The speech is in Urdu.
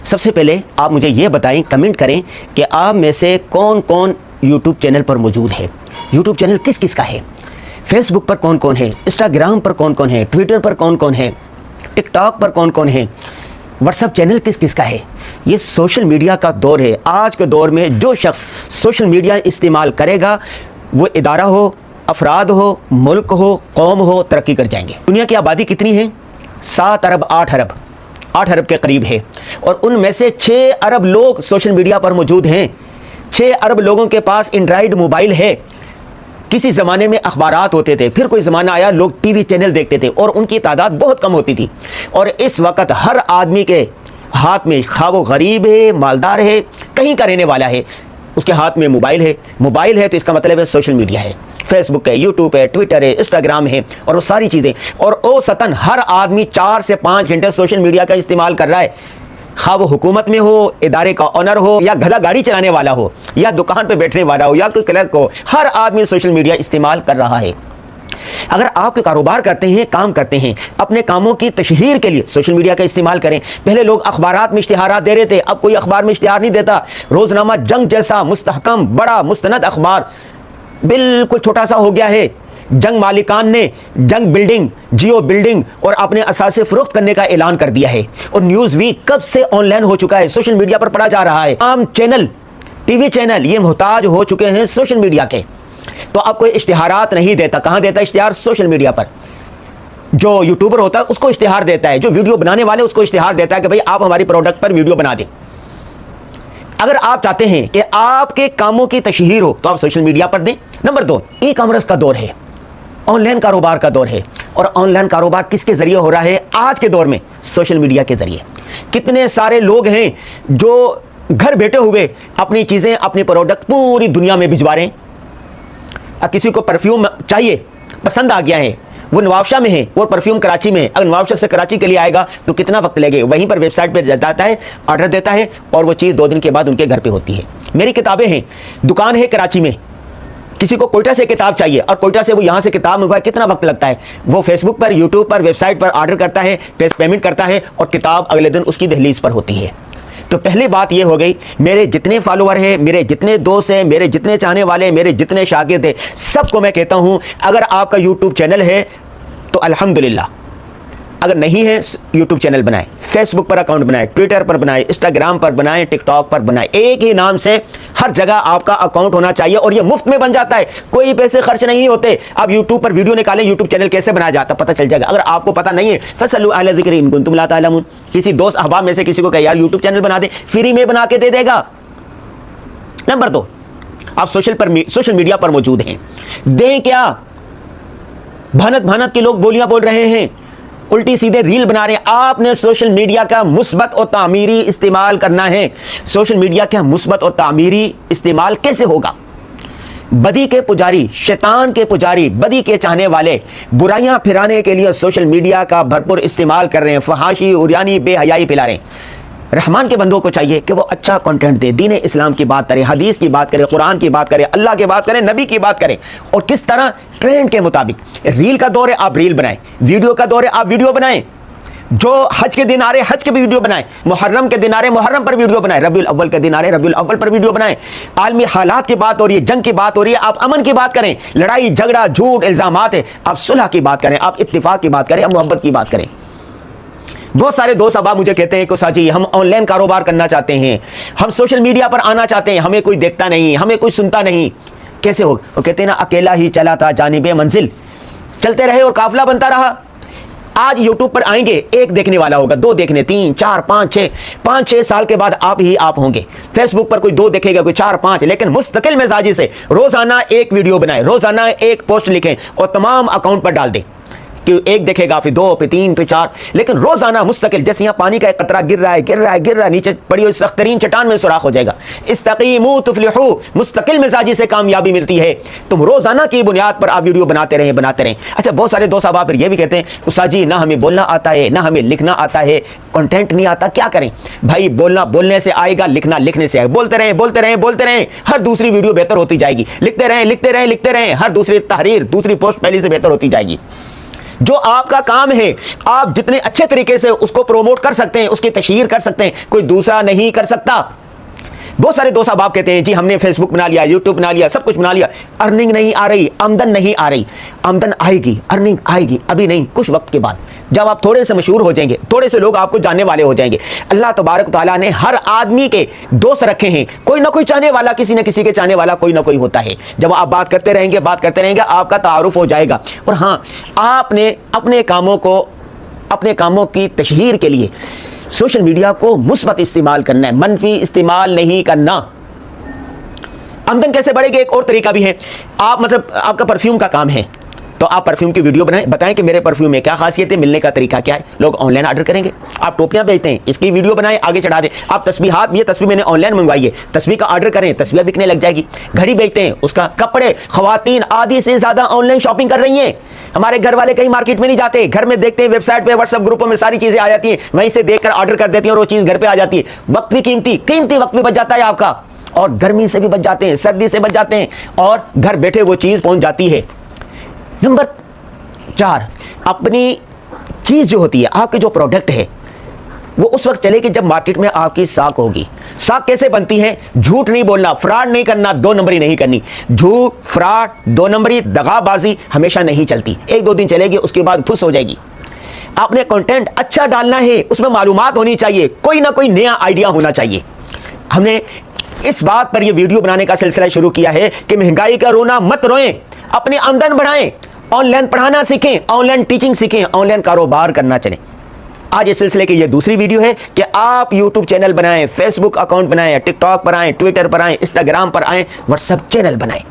سب سے پہلے آپ مجھے یہ بتائیں، کمنٹ کریں کہ آپ میں سے کون کون یوٹیوب چینل پر موجود ہے، یوٹیوب چینل کس کس کا ہے، فیس بک پر کون کون ہے، انسٹاگرام پر کون کون ہے، ٹویٹر پر کون کون ہے، ٹک ٹاک پر کون کون ہے، واٹس ایپ چینل کس کس کا ہے۔ یہ سوشل میڈیا کا دور ہے۔ آج کے دور میں جو شخص سوشل میڈیا استعمال کرے گا، وہ ادارہ ہو، افراد ہو، ملک ہو، قوم ہو، ترقی کر جائیں گے۔ دنیا کی آبادی کتنی ہے؟ 7 ارب 8 ارب 8 ارب کے قریب ہے، اور ان میں سے 6 ارب لوگ سوشل میڈیا پر موجود ہیں۔ 6 ارب لوگوں کے پاس اینڈرائیڈ موبائل ہے۔ کسی زمانے میں اخبارات ہوتے تھے، پھر کوئی زمانہ آیا لوگ ٹی وی چینل دیکھتے تھے، اور ان کی تعداد بہت کم ہوتی تھی۔ اور اس وقت ہر آدمی کے ہاتھ میں، خواہ وہ غریب ہے، مالدار ہے، کہیں کا رہنے والا ہے، اس کے ہاتھ میں موبائل ہے۔ موبائل ہے تو اس کا مطلب ہے سوشل میڈیا ہے، فیس بک ہے، یوٹیوب ہے، ٹویٹر ہے، انسٹاگرام ہے، اور وہ ساری چیزیں۔ اور اوسطاً ہر آدمی 4 سے 5 گھنٹے سوشل میڈیا کا استعمال کر رہا ہے، خواہ وہ حکومت میں ہو، ادارے کا آنر ہو، یا گدھا گاڑی چلانے والا ہو، یا دکان پہ بیٹھنے والا ہو، یا کوئی کلرک ہو، ہر آدمی سوشل میڈیا استعمال کر رہا ہے۔ اگر آپ کے کاروبار کرتے ہیں، کام کرتے ہیں، اپنے کاموں کی تشہیر کے لیے سوشل میڈیا کا استعمال کریں۔ پہلے لوگ اخبارات میں اشتہارات دے رہے تھے، اب کوئی اخبار میں اشتہار نہیں دیتا۔ روزنامہ جنگ جیسا مستحکم بڑا مستند اخبار بالکل چھوٹا سا ہو گیا ہے۔ جنگ مالکان نے جنگ بلڈنگ، جیو بلڈنگ اور اپنے اثاثے فروخت کرنے کا اعلان کر دیا ہے، اور نیوز ویک کب سے آن لائن ہو چکا ہے، سوشل میڈیا پر پڑھا جا رہا ہے۔ عام چینل، ٹی وی چینل یہ محتاج ہو چکے ہیں سوشل میڈیا کے۔ تو آپ کوئی اشتہارات نہیں دیتا، کہاں دیتا ہے اشتہار؟ سوشل میڈیا پر۔ جو یوٹیوبر ہوتا ہے اس کو اشتہار دیتا ہے، جو ویڈیو بنانے والے اس کو اشتہار دیتا ہے کہ بھئی آپ ہماری پروڈکٹ پر ویڈیو بنا دیں۔ اگر آپ چاہتے ہیں کہ آپ کے کاموں کی تشہیر ہو تو آپ سوشل میڈیا پر دیں۔ نمبر 2، ای کامرس کا دور ہے، آن لائن کاروبار کا دور ہے۔ اور آن لائن کاروبار کس کے ذریعے ہو رہا ہے آج کے دور میں؟ سوشل میڈیا کے ذریعے۔ کتنے سارے لوگ ہیں جو گھر بیٹھے ہوئے اپنی چیزیں، اپنی پروڈکٹ پوری دنیا میں بھجوا رہے ہیں۔ کسی کو پرفیوم چاہیے، پسند آ گیا ہے، وہ نوابشاہ میں ہے اور پرفیوم کراچی میں ہے، اگر نوابشاہ سے کراچی کے لیے آئے گا تو کتنا وقت لگے گا؟ وہیں پر ویب سائٹ پہ جاتا ہے، آرڈر دیتا ہے، اور وہ چیز 2 دن کے بعد ان کے گھر پہ ہوتی ہے۔ میری کتابیں ہیں، دکان ہے کراچی میں، کسی کو کوئٹہ سے کتاب چاہیے اور کوئٹہ سے وہ یہاں سے کتاب منگوائے، کتنا وقت لگتا ہے؟ وہ فیس بک پر، یوٹیوب پر، ویب سائٹ پر آرڈر کرتا ہے، پیمنٹ کرتا ہے، اور کتاب اگلے دن اس کی دہلیز پر ہوتی ہے۔ تو پہلی بات یہ ہو گئی، میرے جتنے فالوور ہیں، میرے جتنے دوست ہیں، میرے جتنے چاہنے والے، میرے جتنے شاگرد ہیں، سب کو میں کہتا ہوں اگر آپ کا یوٹیوب چینل ہے تو الحمدللہ، اگر نہیں ہے یوٹیوب چینل بنائیں، فیس بک پر اکاؤنٹ بنائیں، ٹویٹر پر بنائیں، انسٹاگرام پر بنائیں، ٹک ٹاک پر بنائیں، ایک ہی نام سے ہر جگہ آپ کا اکاؤنٹ ہونا چاہیے، اور یہ مفت میں بن جاتا ہے، کوئی پیسے خرچ نہیں ہوتے۔ آپ یوٹیوب پر ویڈیو نکالیں، یوٹیوب چینل کیسے بنایا جاتا پتہ چل جائے گا۔ اگر آپ کو پتہ نہیں ہے فَاسْأَلُوا أَهْلَ الذِّكْرِ إِن كُنتُمْ لَا تَعْلَمُونَ، کسی دوست احباب میں سے کسی کو کہ یار یوٹیوب چینل بنا دے، فری میں بنا کے دے دے گا۔ نمبر 2، آپ سوشل میڈیا پر موجود ہیں، دیں کیا؟ بھانت بھانت کے لوگ بولیاں بول رہے ہیں، الٹی سیدھے ریل بنا رہے ہیں۔ آپ نے سوشل میڈیا کا مثبت اور تعمیری استعمال کرنا ہے۔ سوشل میڈیا کا مثبت اور تعمیری استعمال کیسے ہوگا؟ بدی کے پجاری، شیطان کے پجاری، بدی کے چاہنے والے برائیاں پھیرانے کے لیے سوشل میڈیا کا بھرپور استعمال کر رہے ہیں، فحاشی، عریانی، بے حیائی پھیلا رہے ہیں۔ رحمان کے بندوں کو چاہیے کہ وہ اچھا کنٹینٹ دے، دین اسلام کی بات کرے، حدیث کی بات کرے، قرآن کی بات کرے، اللہ کی بات کرے، نبی کی بات کرے، اور کس طرح؟ ٹرینڈ کے مطابق۔ ریل کا دور ہے آپ ریل بنائیں، ویڈیو کا دور ہے آپ ویڈیو بنائیں، جو حج کے دن آ رہے حج کے بھی ویڈیو بنائیں، محرم کے دن آ رہے محرم پر ویڈیو بنائیں، ربیع الاول کے دن آ رہے ربیع الاول پر ویڈیو بنائیں۔ عالمی حالات کی بات ہو رہی ہے، جنگ کی بات ہو رہی ہے، آپ امن کی بات کریں، لڑائی جھگڑا جھوٹ الزامات ہے، آپ صلح کی بات کریں، آپ اتفاق کی بات کریں، آپ محبت کی بات کریں۔ بہت سارے دوست احباب مجھے کہتے ہیں کہ استاد جی ہم آن لائن کاروبار کرنا چاہتے ہیں، ہم سوشل میڈیا پر آنا چاہتے ہیں، ہمیں کوئی دیکھتا نہیں، ہمیں کوئی سنتا نہیں، کیسے ہوگا؟ وہ کہتے ہیں نا اکیلا ہی چلا تھا جانب منزل، چلتے رہے اور قافلہ بنتا رہا۔ آج یوٹیوب پر آئیں گے، 1 دیکھنے والا ہوگا، 2 دیکھنے، 3 4 5 6 سال کے بعد آپ ہی آپ ہوں گے۔ فیس بک پر کوئی 2 دیکھے گا، کوئی 4 5، لیکن مستقل مزاجی سے روزانہ 1 ویڈیو بنائیں، روزانہ 1 پوسٹ لکھیں اور تمام اکاؤنٹ پر ڈال دیں کہ 1 دیکھے گا، پھر 2، پھر 3، پھر 4، لیکن روزانہ مستقل، جیسے یہاں پانی کا ایک قطرہ گر رہا ہے، نیچے پڑی ہوئی سخت ترین چٹان میں سوراخ ہو جائے گا۔ استقیموا تفلحوا، مستقل مزاجی سے کامیابی ملتی ہے۔ تم روزانہ کی بنیاد پر آپ ویڈیو بناتے رہیں۔ اچھا، بہت سارے دوست احباب پھر یہ بھی کہتے ہیں استاد جی نہ ہمیں بولنا آتا ہے، نہ ہمیں لکھنا آتا ہے، کنٹینٹ نہیں آتا، کیا کریں؟ بھائی بولنا بولنے سے آئے گا، لکھنا لکھنے سے آئے گا۔ بولتے رہیں، ہر دوسری ویڈیو بہتر ہوتی جائے گی۔ لکھتے رہیں، ہر دوسری تحریر، دوسری پوسٹ پہلی سے بہتر ہوتی جائے گی۔ جو آپ کا کام ہے آپ جتنے اچھے طریقے سے اس کو پروموٹ کر سکتے ہیں، اس کی تشہیر کر سکتے ہیں، کوئی دوسرا نہیں کر سکتا۔ بہت سارے دوست احباب کہتے ہیں جی ہم نے فیس بک بنا لیا، یوٹیوب بنا لیا، سب کچھ بنا لیا، ارننگ نہیں آ رہی، آمدن نہیں آ رہی۔ آمدن آئے گی، ارننگ آئے گی، ابھی نہیں، کچھ وقت کے بعد جب آپ تھوڑے سے مشہور ہو جائیں گے، تھوڑے سے لوگ آپ کو جاننے والے ہو جائیں گے۔ اللہ تبارک و تعالیٰ نے ہر آدمی کے دوست رکھے ہیں، کوئی نہ کوئی چاہنے والا، کسی نہ کسی کے چاہنے والا کوئی نہ کوئی ہوتا ہے۔ جب آپ بات کرتے رہیں گے، آپ کا تعارف ہو جائے گا۔ اور ہاں، آپ نے اپنے کاموں کی تشہیر کے لیے سوشل میڈیا کو مثبت استعمال کرنا ہے، منفی استعمال نہیں کرنا۔ آمدن کیسے بڑھے گی؟ ایک اور طریقہ بھی ہے۔ آپ کا پرفیوم کا کام ہے تو آپ پرفیوم کی ویڈیو بنائیں، بتائیں کہ میرے پرفیوم میں کیا خاصیت ہے، ملنے کا طریقہ کیا ہے، لوگ آن لائن آرڈر کریں گے۔ آپ ٹوپیاں بیچتے ہیں، اس کی ویڈیو بنائیں، آگے چڑھا دیں۔ آپ تسبیحات، یہ تسبیح میں نے آن لائن منگوائی ہے، تسبیح کا آرڈر کریں، تسبیح بکنے لگ جائے گی۔ گھڑی بیچتے ہیں، اس کا کپڑے، خواتین آدھی سے زیادہ آن لائن شاپنگ کر رہی ہیں۔ ہمارے گھر والے کہیں مارکیٹ میں نہیں جاتے، گھر میں دیکھتے ہیں، ویب سائٹ پہ، واٹس ایپ گروپوں میں ساری چیزیں آ جاتی ہیں، وہیں سے دیکھ کر آرڈر کر دیتی ہیں اور وہ چیز گھر پہ آ جاتی ہے۔ وقت بھی قیمتی وقت بھی بچ جاتا ہے آپ کا، اور گرمی سے بھی بچ جاتے ہیں، سردی سے بچ جاتے ہیں، اور گھر بیٹھے وہ چیز پہنچ جاتی ہے۔ نمبر 4، اپنی چیز جو ہوتی ہے، آپ کے جو پروڈکٹ ہے، وہ اس وقت چلے کہ جب مارکیٹ میں آپ کی ساکھ ہوگی۔ ساکھ کیسے بنتی ہے؟ جھوٹ نہیں بولنا، فراڈ نہیں کرنا، 2 نمبری نہیں کرنی۔ جھوٹ، فراڈ، 2 نمبری، دغا بازی ہمیشہ نہیں چلتی، 1-2 دن چلے گی، اس کے بعد پھس ہو جائے گی۔ آپ نے کنٹینٹ اچھا ڈالنا ہے، اس میں معلومات ہونی چاہیے، کوئی نہ کوئی نیا آئیڈیا ہونا چاہیے۔ ہم نے اس بات پر یہ ویڈیو بنانے کا سلسلہ شروع کیا ہے کہ مہنگائی کا رونا مت روئیں، اپنی آمدن بڑھائیں، آن لائن پڑھانا سیکھیں، آن لائن ٹیچنگ سیکھیں، آن لائن کاروبار کرنا چلیں۔ آج اس سلسلے کی یہ دوسری ویڈیو ہے کہ آپ یوٹیوب چینل بنائیں، فیس بک اکاؤنٹ بنائیں، ٹک ٹاک پر آئیں، ٹویٹر پر آئیں، انسٹاگرام پر آئیں، واٹس ایپ چینل بنائیں۔